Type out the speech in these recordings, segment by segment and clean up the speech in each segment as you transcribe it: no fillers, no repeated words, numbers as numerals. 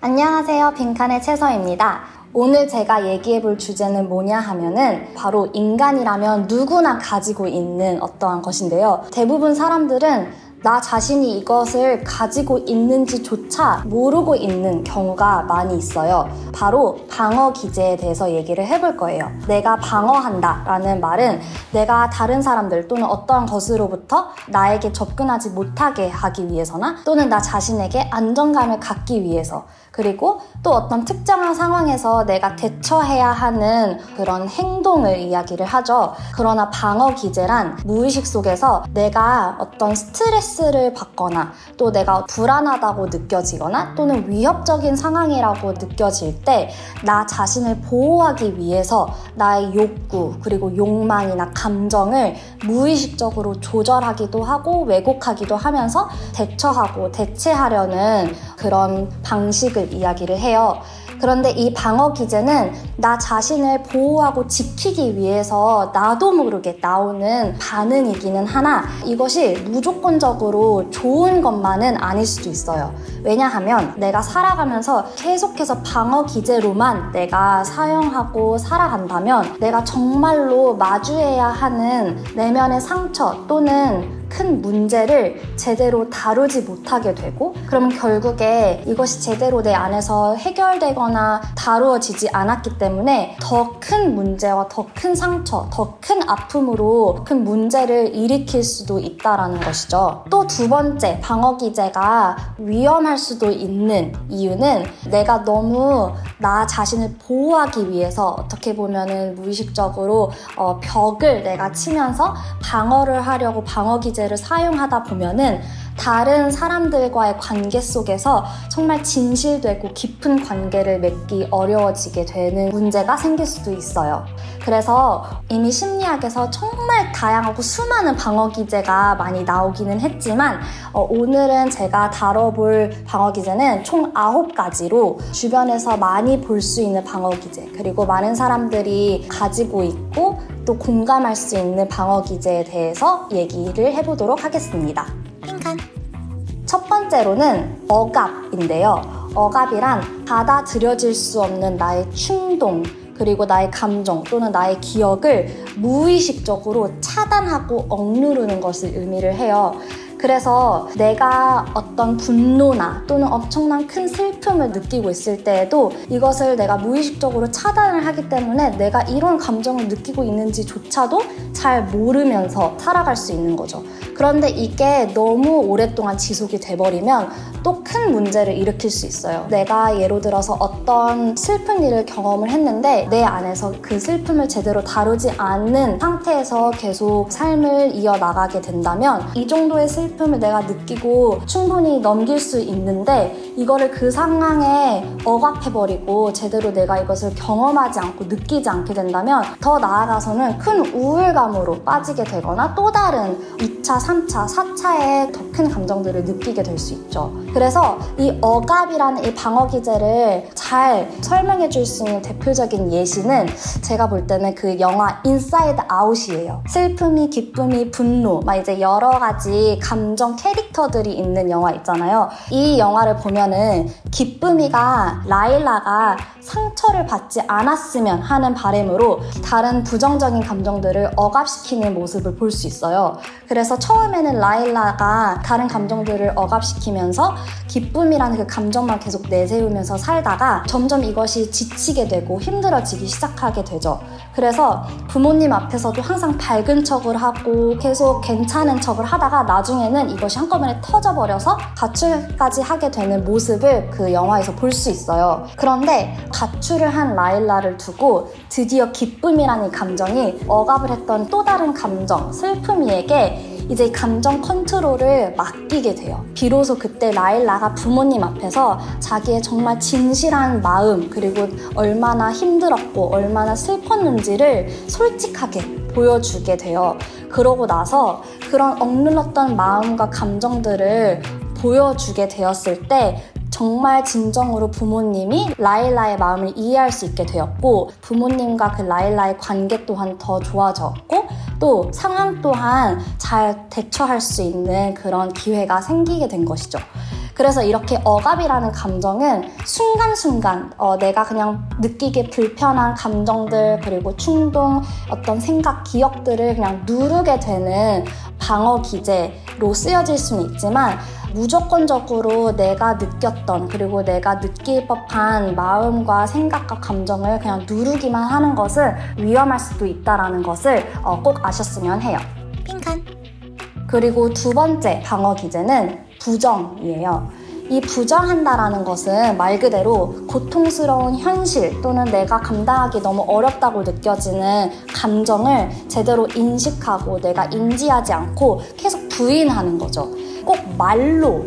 안녕하세요. 빈칸의 채서입니다. 오늘 제가 얘기해볼 주제는 뭐냐 하면은 바로 인간이라면 누구나 가지고 있는 어떠한 것인데요. 대부분 사람들은 나 자신이 이것을 가지고 있는지조차 모르고 있는 경우가 많이 있어요. 바로 방어 기제에 대해서 얘기를 해볼 거예요. 내가 방어한다 라는 말은 내가 다른 사람들 또는 어떠한 것으로부터 나에게 접근하지 못하게 하기 위해서나 또는 나 자신에게 안정감을 갖기 위해서, 그리고 또 어떤 특정한 상황에서 내가 대처해야 하는 그런 행동을 이야기를 하죠. 그러나 방어 기제란 무의식 속에서 내가 어떤 스트레스를 받거나 또 내가 불안하다고 느껴지거나 또는 위협적인 상황이라고 느껴질 때 나 자신을 보호하기 위해서 나의 욕구 그리고 욕망이나 감정을 무의식적으로 조절하기도 하고 왜곡하기도 하면서 대처하고 대체하려는 그런 방식을 이야기를 해요. 그런데 이 방어 기제는 나 자신을 보호하고 지키기 위해서 나도 모르게 나오는 반응이기는 하나 이것이 무조건적으로 좋은 것만은 아닐 수도 있어요. 왜냐하면 내가 살아가면서 계속해서 방어 기제로만 내가 사용하고 살아간다면 내가 정말로 마주해야 하는 내면의 상처 또는 큰 문제를 제대로 다루지 못하게 되고, 그러면 결국에 이것이 제대로 내 안에서 해결되거나 다루어지지 않았기 때문에 더 큰 문제와 더 큰 상처, 더 큰 아픔으로 큰 문제를 일으킬 수도 있다라는 것이죠. 또 두 번째, 방어 기제가 위험할 수도 있는 이유는 내가 너무 나 자신을 보호하기 위해서 어떻게 보면은 무의식적으로 벽을 내가 치면서 방어를 하려고 방어 기제를 사용하다 보면은 다른 사람들과의 관계 속에서 정말 진실되고 깊은 관계를 맺기 어려워지게 되는 문제가 생길 수도 있어요. 그래서 이미 심리학에서 정말 다양하고 수많은 방어 기제가 많이 나오기는 했지만 오늘은 제가 다뤄볼 방어 기제는 총 9가지로 주변에서 많이 볼 수 있는 방어 기제, 그리고 많은 사람들이 가지고 있고 또 공감할 수 있는 방어 기제에 대해서 얘기를 해보도록 하겠습니다. 핑칸. 첫 번째로는 억압인데요. 억압이란 받아들여질 수 없는 나의 충동, 그리고 나의 감정 또는 나의 기억을 무의식적으로 차단하고 억누르는 것을 의미를 해요. 그래서 내가 어떤 분노나 또는 엄청난 큰 슬픔을 느끼고 있을 때에도 이것을 내가 무의식적으로 차단을 하기 때문에 내가 이런 감정을 느끼고 있는지조차도 잘 모르면서 살아갈 수 있는 거죠. 그런데 이게 너무 오랫동안 지속이 돼버리면 또 큰 문제를 일으킬 수 있어요. 내가 예로 들어서 어떤 슬픈 일을 경험을 했는데 내 안에서 그 슬픔을 제대로 다루지 않는 상태에서 계속 삶을 이어나가게 된다면 이 정도의 슬픔을 내가 느끼고 충분히 넘길 수 있는데 이거를 그 상황에 억압해버리고 제대로 내가 이것을 경험하지 않고 느끼지 않게 된다면 더 나아가서는 큰 우울감으로 빠지게 되거나 또 다른 2차, 3차, 4차의 더 큰 감정들을 느끼게 될 수 있죠. 그래서 이 억압이라는 이 방어 기제를 잘 설명해 줄 수 있는 대표적인 예시는 제가 볼 때는 그 영화 인사이드 아웃이에요. 슬픔이, 기쁨이, 분노 막 이제 여러 가지 감정 캐릭터들이 있는 영화 있잖아요. 이 영화를 보면은 기쁨이가 라일라가 상처를 받지 않았으면 하는 바람으로 다른 부정적인 감정들을 억압시키는 모습을 볼 수 있어요. 그래서 처음에는 라일라가 다른 감정들을 억압시키면서 기쁨이라는 그 감정만 계속 내세우면서 살다가 점점 이것이 지치게 되고 힘들어지기 시작하게 되죠. 그래서 부모님 앞에서도 항상 밝은 척을 하고 계속 괜찮은 척을 하다가 나중에는 이것이 한꺼번에 터져버려서 가출까지 하게 되는 모습을 그 영화에서 볼 수 있어요. 그런데 가출을 한 라일라를 두고 드디어 기쁨이라는 감정이 억압을 했던 또 다른 감정, 슬픔이에게 이제 감정 컨트롤을 맡기게 돼요. 비로소 그때 라일라가 부모님 앞에서 자기의 정말 진실한 마음, 그리고 얼마나 힘들었고 얼마나 슬펐는지를 솔직하게 보여주게 돼요. 그러고 나서 그런 억눌렀던 마음과 감정들을 보여주게 되었을 때 정말 진정으로 부모님이 라일라의 마음을 이해할 수 있게 되었고, 부모님과 그 라일라의 관계 또한 더 좋아졌고, 또 상황 또한 잘 대처할 수 있는 그런 기회가 생기게 된 것이죠. 그래서 이렇게 억압이라는 감정은 순간순간 내가 그냥 느끼기 불편한 감정들 그리고 충동, 어떤 생각, 기억들을 그냥 누르게 되는 방어 기제로 쓰여질 수는 있지만 무조건적으로 내가 느꼈던 그리고 내가 느낄 법한 마음과 생각과 감정을 그냥 누르기만 하는 것은 위험할 수도 있다는 것을 꼭 아셨으면 해요. 핑칸. 그리고 두 번째 방어 기제는 부정이에요. 이 부정한다라는 것은 말 그대로 고통스러운 현실 또는 내가 감당하기 너무 어렵다고 느껴지는 감정을 제대로 인식하고 내가 인지하지 않고 계속 부인하는 거죠. 꼭 말로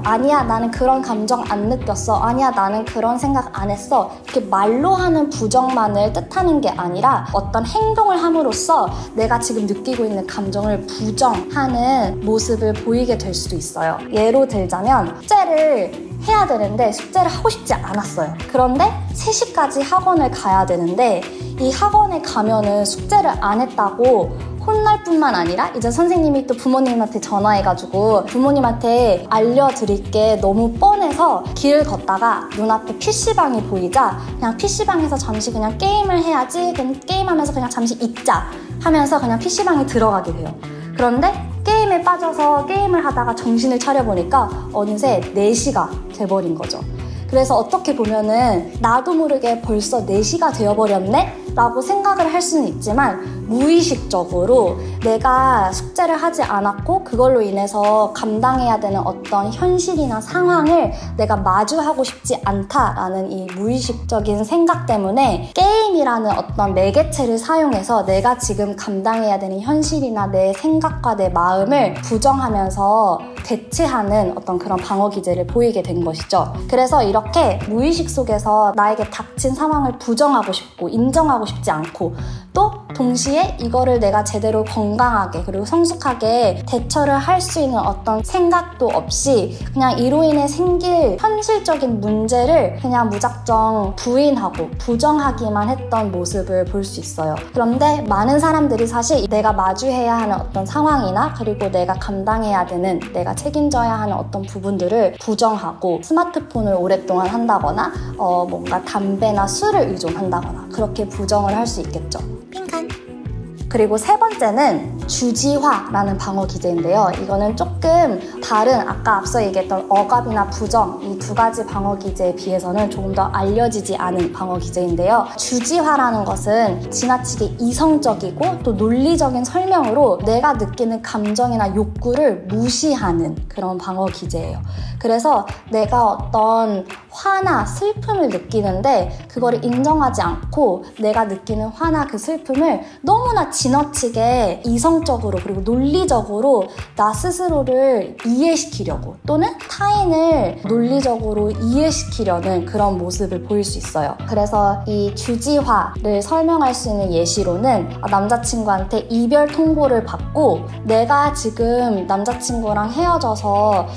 아니야 나는 그런 감정 안 느꼈어, 아니야 나는 그런 생각 안 했어, 이렇게 말로 하는 부정만을 뜻하는 게 아니라 어떤 행동을 함으로써 내가 지금 느끼고 있는 감정을 부정하는 모습을 보이게 될 수도 있어요. 예로 들자면 숙제를 해야 되는데 숙제를 하고 싶지 않았어요. 그런데 3시까지 학원을 가야 되는데 이 학원에 가면은 숙제를 안 했다고 혼날 뿐만 아니라 이제 선생님이 또 부모님한테 전화해가지고 부모님한테 알려드릴 게 너무 뻔해서 길을 걷다가 눈앞에 PC방이 보이자 그냥 PC방에서 잠시 그냥 게임을 해야지, 그냥 게임하면서 그냥 잠시 있자 하면서 그냥 PC방에 들어가게 돼요. 그런데 게임에 빠져서 게임을 하다가 정신을 차려보니까 어느새 4시가 돼버린 거죠. 그래서 어떻게 보면은 나도 모르게 벌써 4시가 되어버렸네? 라고 생각을 할 수는 있지만 무의식적으로 내가 숙제를 하지 않았고 그걸로 인해서 감당해야 되는 어떤 현실이나 상황을 내가 마주하고 싶지 않다라는 이 무의식적인 생각 때문에 게임이라는 어떤 매개체를 사용해서 내가 지금 감당해야 되는 현실이나 내 생각과 내 마음을 부정하면서 대체하는 어떤 그런 방어 기제를 보이게 된 것이죠. 그래서 이렇게 무의식 속에서 나에게 닥친 상황을 부정하고 싶고 인정하고 싶지 않고 또 동시에 이거를 내가 제대로 건강하게 그리고 성숙하게 대처를 할 수 있는 어떤 생각도 없이 그냥 이로 인해 생길 현실적인 문제를 그냥 무작정 부인하고 부정하기만 했던 모습을 볼 수 있어요. 그런데 많은 사람들이 사실 내가 마주해야 하는 어떤 상황이나 그리고 내가 감당해야 되는 내가 책임져야 하는 어떤 부분들을 부정하고 스마트폰을 오랫동안 한다거나 뭔가 담배나 술을 의존한다거나 그렇게 부정을 할 수 있겠죠. 핑칸. 그리고 세 번째는 주지화라는 방어 기제인데요. 이거는 조금 다른 아까 앞서 얘기했던 억압이나 부정 이 두 가지 방어 기제에 비해서는 조금 더 알려지지 않은 방어 기제인데요. 주지화라는 것은 지나치게 이성적이고 또 논리적인 설명으로 내가 느끼는 감정이나 욕구를 무시하는 그런 방어 기제예요. 그래서 내가 어떤 화나 슬픔을 느끼는데 그거를 인정하지 않고 내가 느끼는 화나 그 슬픔을 너무나 지나치게 이성적으로 그리고 논리적으로 나 스스로를 이해시키려고 또는 타인을 논리적으로 이해시키려는 그런 모습을 보일 수 있어요. 그래서 이 주지화를 설명할 수 있는 예시로는 남자친구한테 이별 통보를 받고 내가 지금 남자친구랑 헤어져서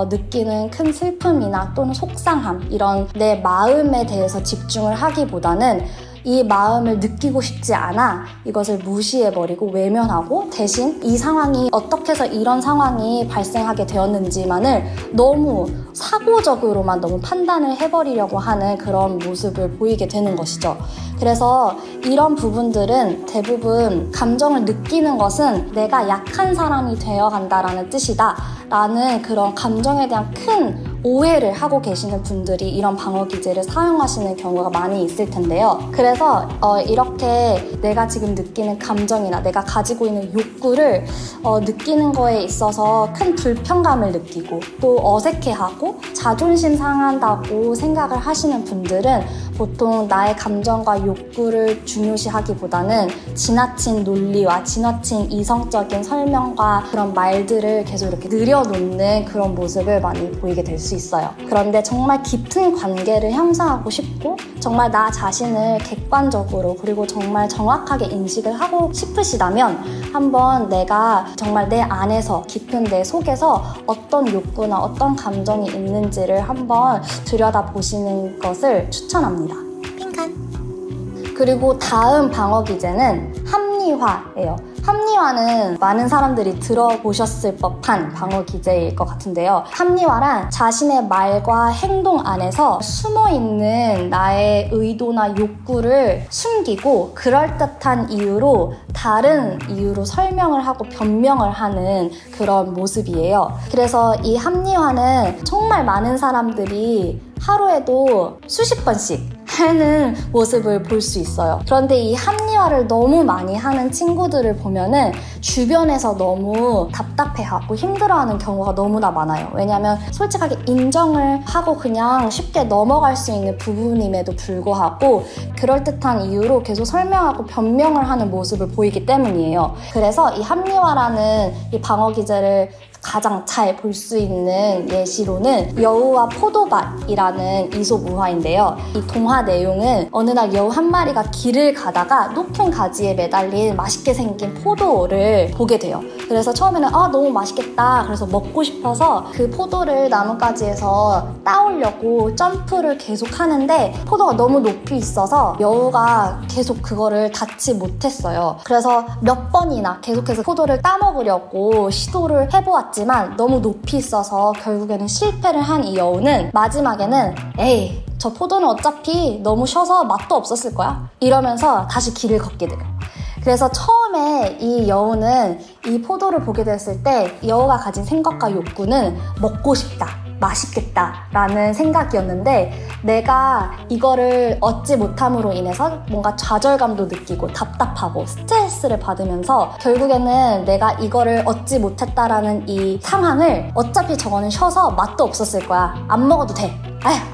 느끼는 큰 슬픔이나 또는 속상함 이런 내 마음에 대해서 집중을 하기보다는 이 마음을 느끼고 싶지 않아 이것을 무시해버리고 외면하고 대신 이 상황이 어떻게 해서 이런 상황이 발생하게 되었는지만을 너무 사고적으로만 너무 판단을 해버리려고 하는 그런 모습을 보이게 되는 것이죠. 그래서 이런 부분들은 대부분 감정을 느끼는 것은 내가 약한 사람이 되어간다라는 뜻이다 라는 그런 감정에 대한 큰 오해를 하고 계시는 분들이 이런 방어 기제를 사용하시는 경우가 많이 있을 텐데요. 그래서 이렇게 내가 지금 느끼는 감정이나 내가 가지고 있는 욕구를 느끼는 거에 있어서 큰 불편감을 느끼고 또 어색해하고 자존심 상한다고 생각을 하시는 분들은 보통 나의 감정과 욕구를 중요시하기보다는 지나친 논리와 지나친 이성적인 설명과 그런 말들을 계속 이렇게 늘여놓는 그런 모습을 많이 보이게 될 수 있어요. 그런데 정말 깊은 관계를 형성하고 싶고 정말 나 자신을 객관적으로 그리고 정말 정확하게 인식을 하고 싶으시다면 한번 내가 정말 내 안에서 깊은 내 속에서 어떤 욕구나 어떤 감정이 있는지를 한번 들여다보시는 것을 추천합니다. 핑칸. 그리고 다음 방어 기제는 합리화예요. 합리화는 많은 사람들이 들어보셨을 법한 방어 기제일 것 같은데요. 합리화란 자신의 말과 행동 안에서 숨어있는 나의 의도나 욕구를 숨기고 그럴듯한 이유로 다른 이유로 설명을 하고 변명을 하는 그런 모습이에요. 그래서 이 합리화는 정말 많은 사람들이 하루에도 수십 번씩 하는 모습을 볼 수 있어요. 그런데 이 합리화를 너무 많이 하는 친구들을 보면은 주변에서 너무 답답해하고 힘들어하는 경우가 너무나 많아요. 왜냐하면 솔직하게 인정을 하고 그냥 쉽게 넘어갈 수 있는 부분임에도 불구하고 그럴듯한 이유로 계속 설명하고 변명을 하는 모습을 보이기 때문이에요. 그래서 이 합리화라는 이 방어 기제를 가장 잘 볼 수 있는 예시로는 여우와 포도밭이라는 이솝 우화인데요. 이 동화 내용은 어느 날 여우 한 마리가 길을 가다가 높은 가지에 매달린 맛있게 생긴 포도를 보게 돼요. 그래서 처음에는 너무 맛있겠다. 그래서 먹고 싶어서 그 포도를 나뭇가지에서 따오려고 점프를 계속 하는데 포도가 너무 높이 있어서 여우가 계속 그거를 닿지 못했어요. 그래서 몇 번이나 계속해서 포도를 따먹으려고 시도를 해보았지만 너무 높이 있어서 결국에는 실패를 한 이 여우는 마지막에는 에이, 저 포도는 어차피 너무 쉬어서 맛도 없었을 거야. 이러면서 다시 길을 걷게 돼요. 그래서 처음에 이 여우는 이 포도를 보게 됐을 때 여우가 가진 생각과 욕구는 먹고 싶다, 맛있겠다 라는 생각이었는데 내가 이거를 얻지 못함으로 인해서 뭔가 좌절감도 느끼고 답답하고 스트레스를 받으면서 결국에는 내가 이거를 얻지 못했다라는 이 상황을 어차피 저거는 쉬어서 맛도 없었을 거야. 안 먹어도 돼.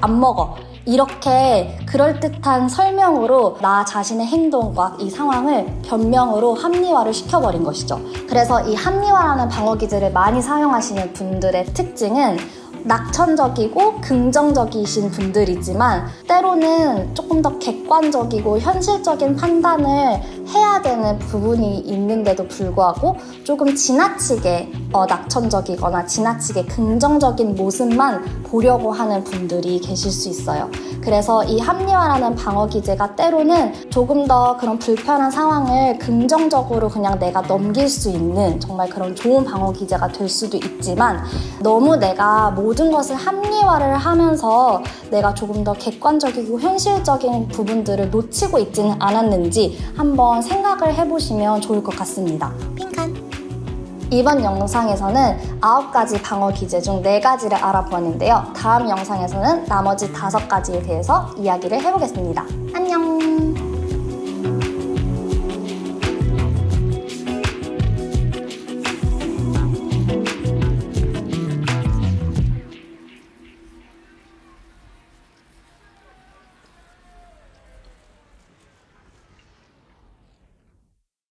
안 먹어. 이렇게 그럴듯한 설명으로 나 자신의 행동과 이 상황을 변명으로 합리화를 시켜버린 것이죠. 그래서 이 합리화라는 방어 기제를 많이 사용하시는 분들의 특징은 낙천적이고 긍정적이신 분들이지만 때로는 조금 더 객관적이고 현실적인 판단을 해야 되는 부분이 있는데도 불구하고 조금 지나치게 낙천적이거나 지나치게 긍정적인 모습만 보려고 하는 분들이 계실 수 있어요. 그래서 이 합리화라는 방어 기제가 때로는 조금 더 그런 불편한 상황을 긍정적으로 그냥 내가 넘길 수 있는 정말 그런 좋은 방어 기제가 될 수도 있지만 너무 내가 모든 것을 합리화를 하면서 내가 조금 더 객관적이고 현실적인 부분들을 놓치고 있지는 않았는지 한번 생각을 해보시면 좋을 것 같습니다. 핑칸! 이번 영상에서는 9가지 방어 기제 중 4가지를 알아보았는데요. 다음 영상에서는 나머지 5가지에 대해서 이야기를 해보겠습니다. 안녕!